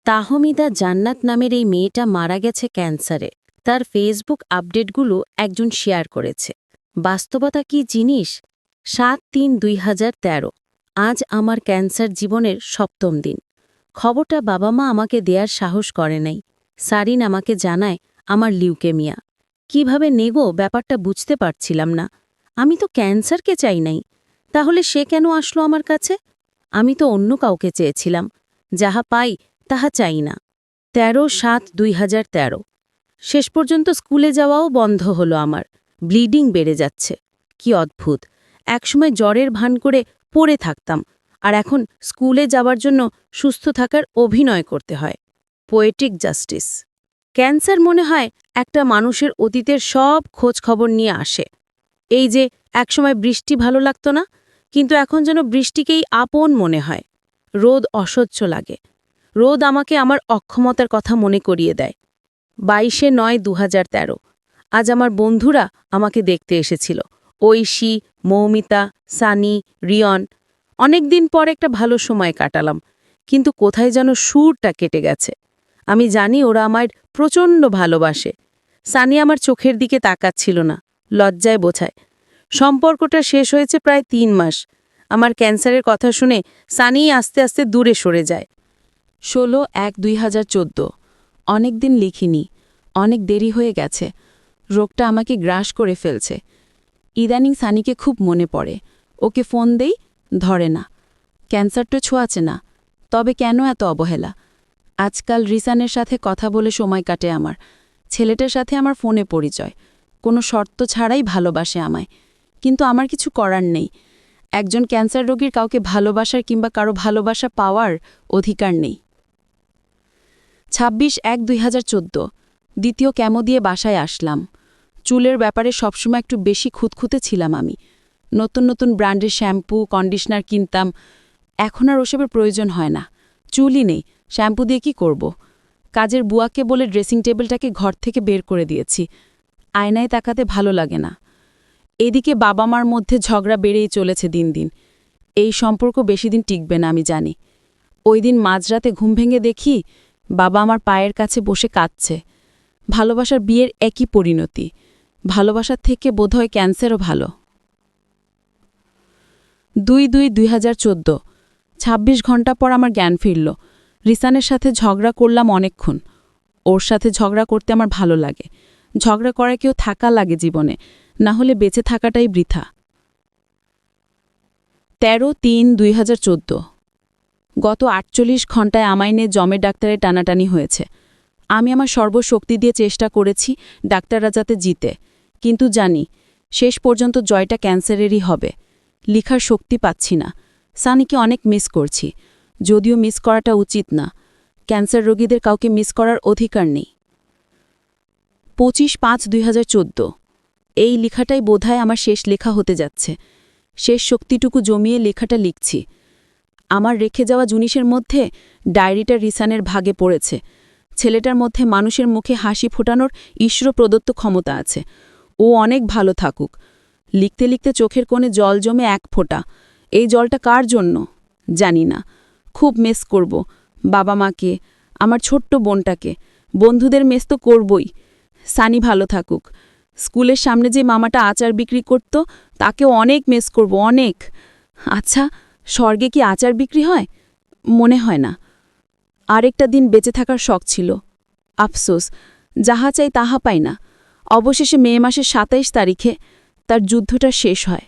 তাহমিদা জান্নাত নামের এই মেয়েটা মারা গেছে ক্যান্সারে। তার ফেসবুক আপডেটগুলো একজন শেয়ার করেছে। বাস্তবতা কি জিনিস? ৭/৩/২০১৩। আজ আমার ক্যান্সার জীবনের ৭ম দিন। খবরটা বাবা মা আমাকে দেয়ার সাহস করে নাই। সারিন আমাকে জানায় আমার লিউকেমিয়া। কিভাবে নেব ব্যাপারটা বুঝতে পারছিলাম না। আমি তো ক্যান্সারকে চাই নাই। তাহলে সে কেন আসলো আমার কাছে? আমি তো অন্য কাউকে চেয়েছিলাম। যাহা পাই তাহা চাই না। ১৩/৭/২০১৩। শেষ পর্যন্ত স্কুলে যাওয়াও বন্ধ হলো আমার। ব্লিডিং বেড়ে যাচ্ছে। কি অদ্ভুত! একসময় জ্বরের ভান করে পড়ে থাকতাম, আর এখন স্কুলে যাওয়ার জন্য সুস্থ থাকার অভিনয় করতে হয়। Poetic justice. ক্যান্সার মনে হয় একটা মানুষের অতীতের সব খোঁজ খবর নিয়ে আসে। এই যে একসময় বৃষ্টি ভালো লাগতো না, কিন্তু এখন যেন বৃষ্টিকেই আপন মনে হয়। রোদ অসহ্য লাগে। রোদ আমাকে আমার অক্ষমতার কথা মনে করিয়ে দেয়। ২২/৯/২০১৩। আজ আমার বন্ধুরা আমাকে দেখতে এসেছিল। ঐশী, মৌমিতা, সানি, রিয়ন। অনেকদিন পর একটা ভালো সময় কাটালাম, কিন্তু কোথায় যেন সুরটা কেটে গেছে। আমি জানি ওরা আমায় প্রচণ্ড ভালোবাসে। সানি আমার চোখের দিকে তাকাচ্ছিল না, লজ্জায় বোঝায়। সম্পর্কটা শেষ হয়েছে প্রায় ৩ মাস। আমার ক্যান্সারের কথা শুনে সানি আস্তে আস্তে দূরে সরে যায়। ১৬/১/২০১৪। অনেকদিন লিখিনি, অনেক দেরি হয়ে গেছে। রোগটা আমাকে গ্রাস করে ফেলছে। ইদানিং সানিকে খুব মনে পড়ে। ওকে ফোন দেই, ধরে না। ক্যান্সার তো ছোঁয়াছে না, তবে কেন এত অবহেলা? আজকাল রিসানের সাথে কথা বলে সময় কাটে আমার। ছেলেটার সাথে আমার ফোনে পরিচয়। কোনো শর্ত ছাড়াই ভালোবাসে আমায়। কিন্তু আমার কিছু করার নেই। একজন ক্যান্সার রোগীর কাউকে ভালোবাসার কিংবা কারো ভালোবাসা পাওয়ার অধিকার নেই। ২৬/১/২০১৪। দ্বিতীয় ক্যামো দিয়ে বাসায় আসলাম। চুলের ব্যাপারে সবসময় একটু বেশি খুঁতখুঁতে ছিলাম আমি। নতুন নতুন ব্র্যান্ডের শ্যাম্পু, কন্ডিশনার কিনতাম। এখন আর ওসবের প্রয়োজন হয় না। চুলই নেই, শ্যাম্পু দিয়ে কি করব? কাজের বুয়াকে বলে ড্রেসিং টেবিলটাকে ঘর থেকে বের করে দিয়েছি। আয়নায় তাকাতে ভালো লাগে না। এদিকে বাবা মার মধ্যে ঝগড়া বেড়েই চলেছে দিন দিন। এই সম্পর্ক বেশি দিন টিকবে না আমি জানি। ওই দিন মাঝরাতে ঘুম ভেঙে দেখি বাবা আমার পায়ের কাছে বসে কাঁদছে। ভালোবাসার বিয়ের একই পরিণতি। ভালোবাসার থেকে বোধহয় ক্যান্সারও ভালো। ২/২/২০১৪। ২৬ ঘন্টা পর আমার জ্ঞান ফিরল। রিসানের সাথে ঝগড়া করলাম অনেকক্ষণ। ওর সাথে ঝগড়া করতে আমার ভালো লাগে। ঝগড়া করা কেউ থাকা লাগে জীবনে, না হলে বেঁচে থাকাটাই বৃথা। ১৩/৩/২০১৪। গত ৪৮ ঘণ্টায় আমায় নিয়ে জমের ডাক্তারে টানাটানি হয়েছে। আমি আমার সর্বশক্তি দিয়ে চেষ্টা করেছি ডাক্তাররা যাতে জিতে, কিন্তু জানি শেষ পর্যন্ত জয়টা ক্যান্সারেরই হবে। লিখার শক্তি পাচ্ছি না। সানিকে অনেক মিস করছি, যদিও মিস করাটা উচিত না। ক্যান্সার রোগীদের কাউকে মিস করার অধিকার নেই। ২৫/৫/২০১৪। এই লেখাটাই বোধহয় আমার শেষ লেখা হতে যাচ্ছে। শেষ শক্তিটুকু জমিয়ে লেখাটা লিখছি। আমার রেখে যাওয়া জিনিসের মধ্যে ডায়েরিটা রিসানের ভাগে পড়েছে। ছেলেটার মধ্যে মানুষের মুখে হাসি ফোটানোর ঈশ্বর প্রদত্ত ক্ষমতা আছে। ও অনেক ভালো থাকুক। লিখতে লিখতে চোখের কোণে জল জমে এক ফোঁটা। এই জলটা কার জন্য জানি না। খুব মিস করব বাবা মাকে, আমার ছোট্ট বোনটাকে। বন্ধুদের মিস তো করবই। সানি ভালো থাকুক। স্কুলের সামনে যে মামাটা আচার বিক্রি করত, তাকেও অনেক মিস করব, অনেক। আচ্ছা, স্বর্গে কি আচার বিক্রি হয়? মনে হয় না। আরেকটা দিন বেঁচে থাকার শখ ছিল। আফসোস, যাহা চাই তাহা পাই না। অবশেষে মে মাসের ২৭ তারিখে তার যুদ্ধটা শেষ হয়।